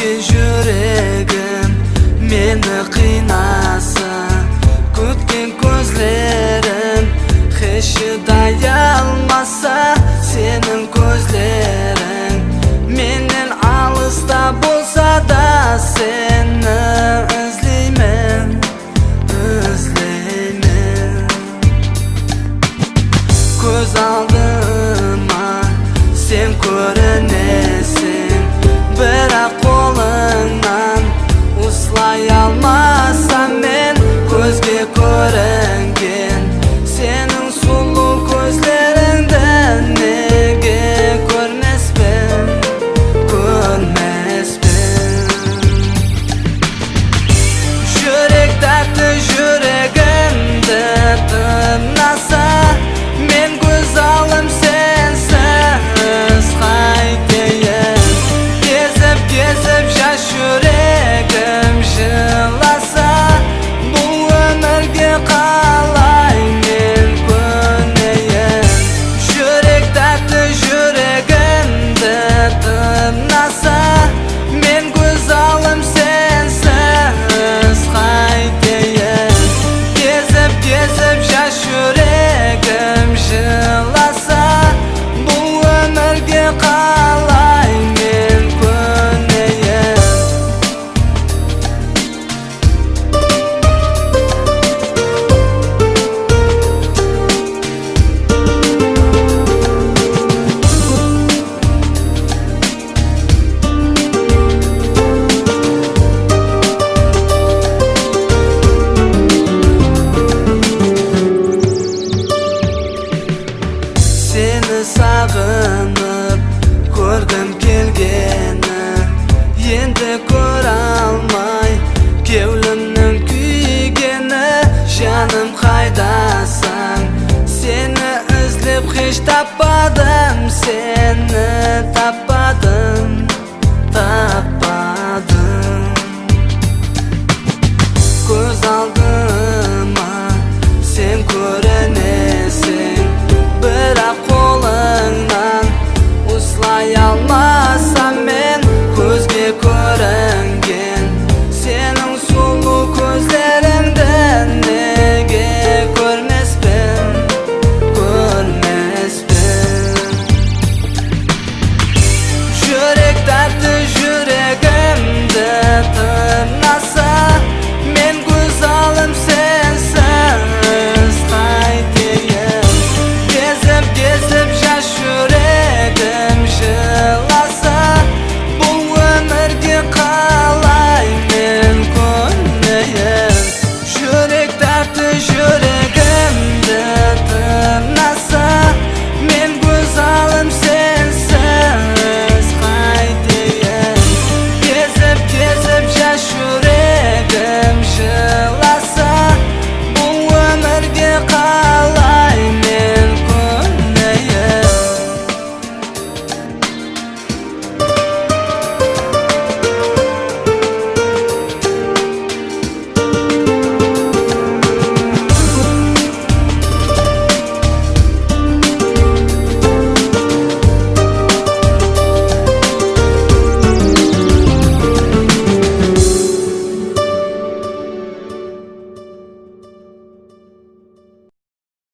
Жүрегім мені қинаса, күткен көзлерім хеш шыдай алмаса, сенің көзлерің менен алыста болса да, сені іздеймін. Көз алдыма сен көрінесің, бірақ қолыңнан ұслай алмасам мен көзге көрінген сенің сұлу көзлеріңді неге көрмеспін. Жүрек дәрті жүрегімді тырнаса, мен көз алым сенсіз қайтейін. Кезіп жас жүрегім жыласа, бұл өмірге қалай мен көнейін. Жүрек дәрті жүрегімді тырнаса, мен көз алым сенсіз қайтейін. Кезіп жас жүрегім жыласа, бұл өмірге қалай мен көнейін. Seni sağınıp көргім келгені, енді көре алмай кеулімнің күйгені. Жаным қайдасың, сені іздеп хеш таппадым, сені таппадым.